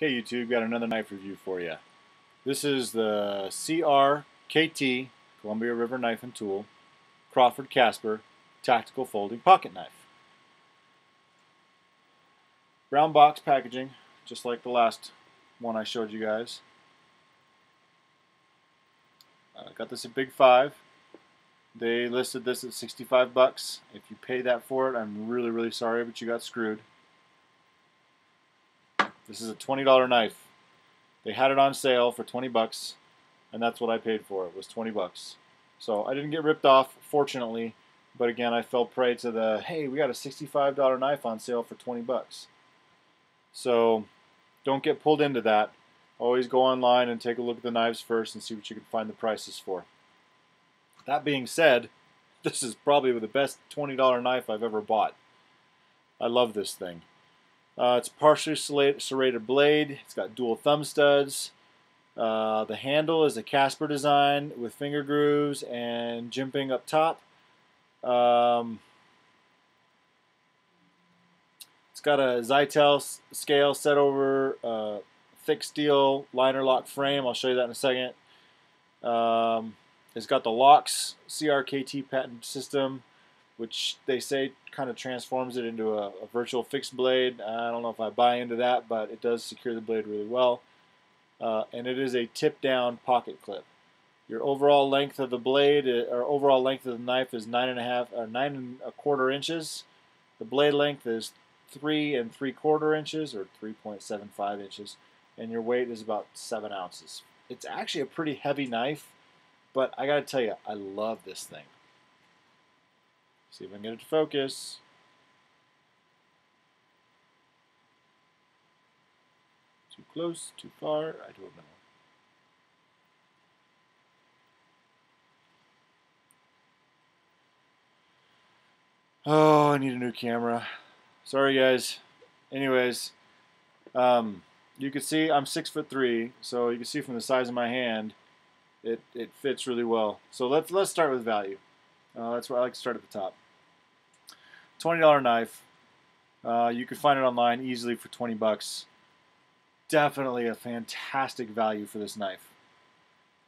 Okay, YouTube, got another knife review for you. This is the CRKT, Columbia River Knife and Tool, Crawford Kasper Tactical Folding Pocket Knife. Brown box packaging, just like the last one I showed you guys. Got this at Big 5. They listed this at 65 bucks. If you pay that for it, I'm really sorry, but you got screwed. This is a $20 knife. They had it on sale for 20 bucks, and that's what I paid for it, was 20 bucks. So I didn't get ripped off, fortunately, but again, I fell prey to the, hey, we got a $65 knife on sale for 20 bucks. So don't get pulled into that. Always go online and take a look at the knives first and see what you can find the prices for. That being said, this is probably the best $20 knife I've ever bought. I love this thing. It's a partially serrated blade. It's got dual thumb studs. The handle is a Kasper design with finger grooves and jimping up top. It's got a Zytel scale set over a thick steel liner lock frame. I'll show you that in a second. It's got the locks CRKT patent system, which they say kind of transforms it into a virtual fixed blade. I don't know if I buy into that, but it does secure the blade really well. And it is a tip-down pocket clip. Your overall length of the blade, or overall length of the knife, is 9.25 inches. The blade length is 3 3/4 inches, or 3.75 inches, and your weight is about 7 ounces. It's actually a pretty heavy knife, but I gotta tell you, I love this thing. See if I can get it to focus. Too close, too far, I don't know. Oh, I need a new camera. Sorry, guys. Anyways, you can see I'm 6'3", so you can see from the size of my hand, it fits really well. So let's start with value. That's where I like to start at the top. $20 knife. You can find it online easily for 20 bucks. Definitely a fantastic value for this knife.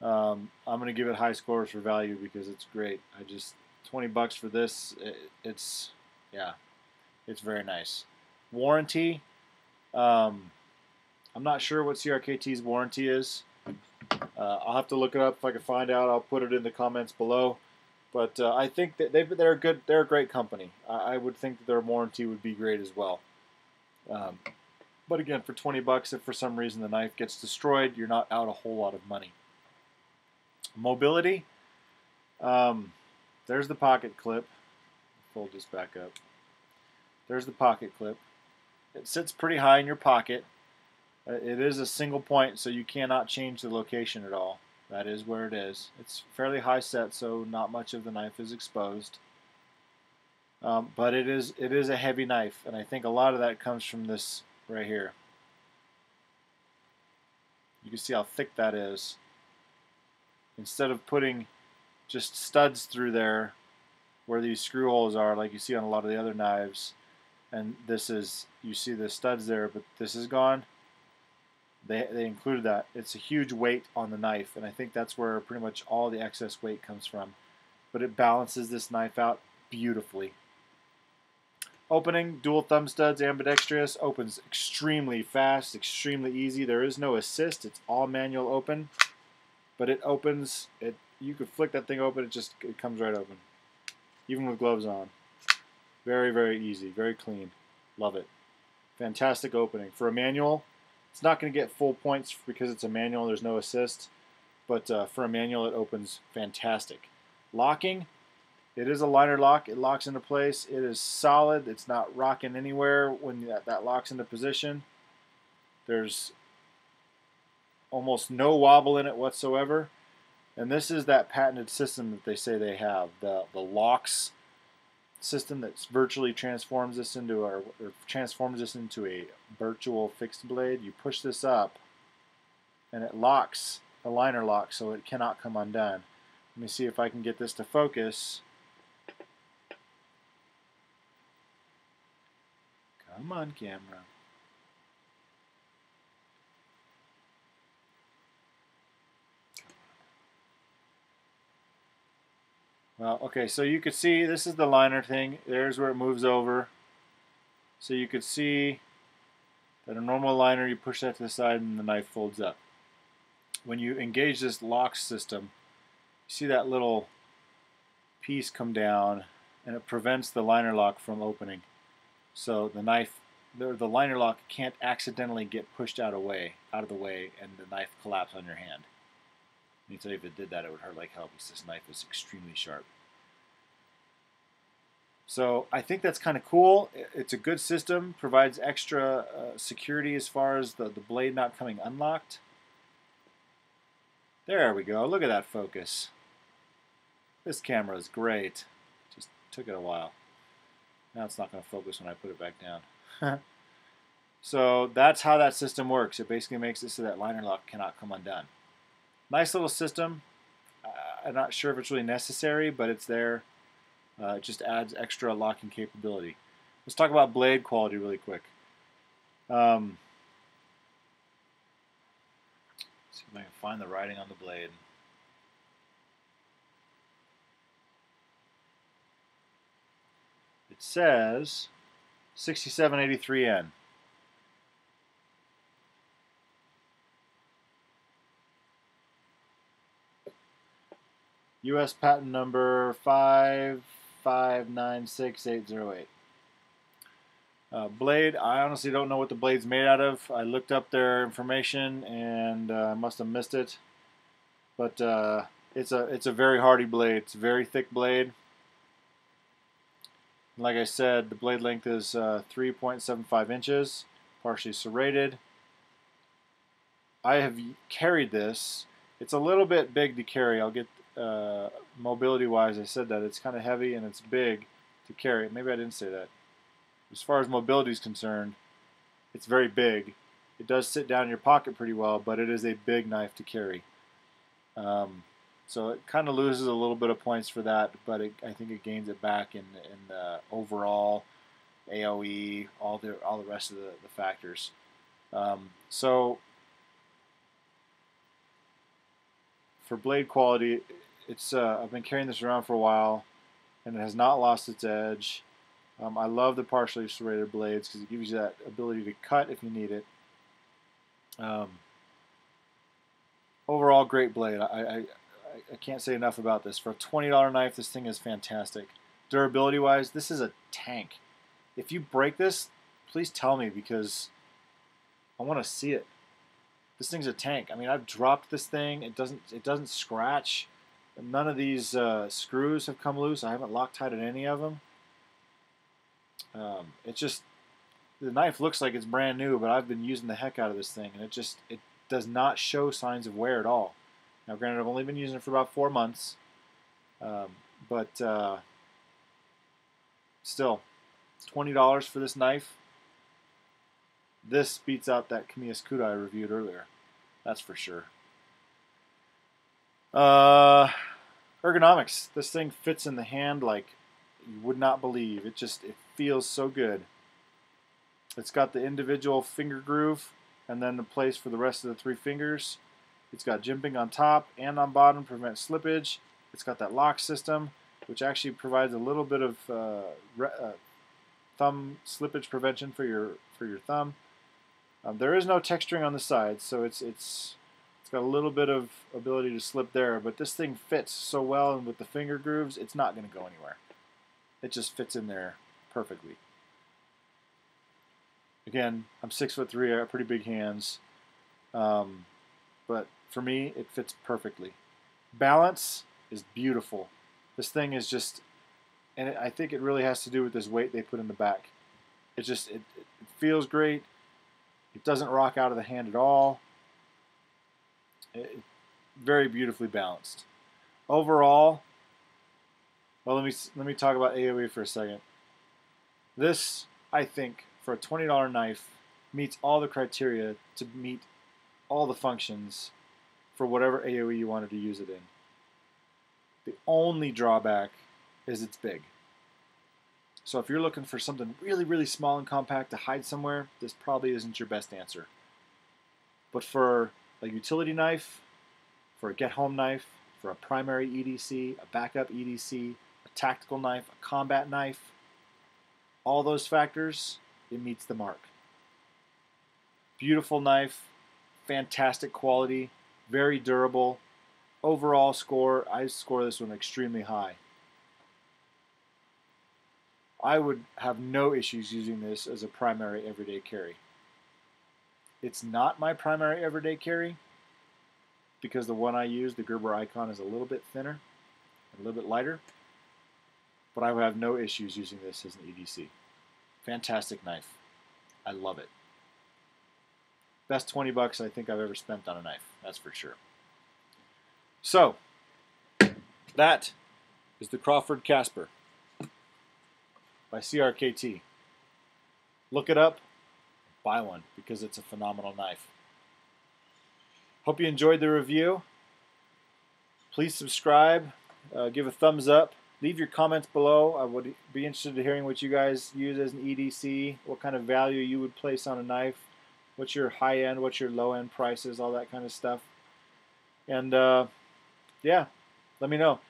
I'm going to give it high scores for value because it's great. 20 bucks for this, it's very nice. Warranty, I'm not sure what CRKT's warranty is. I'll have to look it up if I can find out. I'll put it in the comments below. But I think that they're good. They're a great company. I would think that their warranty would be great as well. But again, for 20 bucks, if for some reason the knife gets destroyed, you're not out a whole lot of money. Mobility. There's the pocket clip. Fold this back up. There's the pocket clip. It sits pretty high in your pocket. It is a single point, so you cannot change the location at all. That is where it is. It's fairly high set, so not much of the knife is exposed. But it is a heavy knife, and I think a lot of that comes from this right here. You can see how thick that is. Instead of putting just studs through there where these screw holes are, like you see on a lot of the other knives, and this is, you see the studs there, but this is gone. They included that. It's a huge weight on the knife, and I think that's where pretty much all the excess weight comes from. But it balances this knife out beautifully. Opening, dual thumb studs, ambidextrous, opens extremely fast, extremely easy. There is no assist. It's all manual open, but it opens. You could flick that thing open. It comes right open, even with gloves on. Very easy, very clean. Love it. Fantastic opening for a manual. It's not going to get full points because it's a manual. There's no assist, but for a manual, it opens fantastic. Locking. It is a liner lock. It locks into place. It is solid. It's not rocking anywhere when that locks into position. There's almost no wobble in it whatsoever. And this is that patented system that they say they have. The locks system that virtually transforms this into a virtual fixed blade. You push this up, and it locks a liner lock, so it cannot come undone. Let me see if I can get this to focus. Come on, camera. Well, okay, so you could see this is the liner thing. There's where it moves over. So you could see that a normal liner, you push that to the side and the knife folds up. When you engage this lock system, you see that little piece come down and it prevents the liner lock from opening. So the knife, the liner lock can't accidentally get pushed out of the way, and the knife collapse on your hand. Let me tell you, if it did that, it would hurt like hell because this knife is extremely sharp. So I think that's kind of cool. It's a good system, provides extra security as far as the blade not coming unlocked. There we go. Look at that focus. This camera is great. Just took it a while. Now it's not going to focus when I put it back down. So that's how that system works. It basically makes it so that liner lock cannot come undone. Nice little system. I'm not sure if it's really necessary, but it's there. It just adds extra locking capability. Let's talk about blade quality really quick. See if I can find the writing on the blade. It says 6783N. U.S. patent number 5596808. Blade, I honestly don't know what the blade's made out of. I looked up their information and I must have missed it. But it's a very hardy blade. It's a very thick blade. Like I said, the blade length is 3.75 inches, partially serrated. I have carried this. It's a little bit big to carry. I'll get mobility-wise, I said that. It's kind of heavy and it's big to carry. Maybe I didn't say that. As far as mobility is concerned, it's very big. It does sit down in your pocket pretty well, but it is a big knife to carry. So it kind of loses a little bit of points for that, but I think it gains it back in the overall AOE, all the rest of the factors. So for blade quality, it's I've been carrying this around for a while, and it has not lost its edge. I love the partially serrated blades because it gives you that ability to cut if you need it. Overall, great blade. I can't say enough about this. For a $20 knife, this thing is fantastic. Durability-wise, this is a tank. If you break this, please tell me because I want to see it. This thing's a tank. I mean, I've dropped this thing. It doesn't scratch. None of these screws have come loose. I haven't Loctited any of them. It's just the knife looks like it's brand new, but I've been using the heck out of this thing, and it does not show signs of wear at all. Now, granted, I've only been using it for about 4 months, but still, $20 for this knife. This beats out that Kamiya Kuda I reviewed earlier. That's for sure. Ergonomics. This thing fits in the hand like you would not believe. It feels so good. It's got the individual finger groove and then the place for the rest of the 3 fingers. It's got jimping on top and on bottom to prevent slippage. It's got that lock system, which actually provides a little bit of thumb slippage prevention for your thumb. There is no texturing on the sides, so it's got a little bit of ability to slip there. But this thing fits so well, and with the finger grooves, it's not going to go anywhere. It just fits in there perfectly. Again, I'm 6'3", I have pretty big hands. But for me, it fits perfectly. Balance is beautiful. This thing is just, and I think it really has to do with this weight they put in the back. It feels great. It doesn't rock out of the hand at all. Very beautifully balanced. Overall, well, let me talk about AOE for a second. This, I think, for a $20 knife, meets all the criteria to meet all the functions for whatever AOE you wanted to use it in. The only drawback is it's big. So if you're looking for something really, really small and compact to hide somewhere, this probably isn't your best answer. But for a utility knife, for a get-home knife, for a primary EDC, a backup EDC, a tactical knife, a combat knife, all those factors, it meets the mark. Beautiful knife, fantastic quality, very durable. Overall score, I score this one extremely high. I would have no issues using this as a primary everyday carry. It's not my primary everyday carry because the one I use, the Gerber Icon, is a little bit thinner, a little bit lighter, but I would have no issues using this as an EDC. Fantastic knife. I love it. Best 20 bucks I think I've ever spent on a knife, that's for sure. So, that is the Crawford Kasper by CRKT. Look it up, buy one, because it's a phenomenal knife. Hope you enjoyed the review. Please subscribe, give a thumbs up, leave your comments below. I would be interested in hearing what you guys use as an EDC, what kind of value you would place on a knife, what's your high end, what's your low end prices, all that kind of stuff. And yeah, let me know.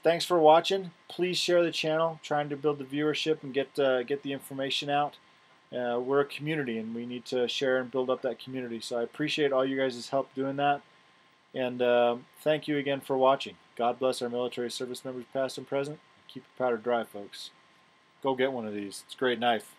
Thanks for watching. Please share the channel. Trying to build the viewership and get the information out. We're a community, and we need to share and build up that community. So I appreciate all you guys' help doing that. And thank you again for watching. God bless our military service members, past and present. Keep your powder dry, folks. Go get one of these. It's a great knife.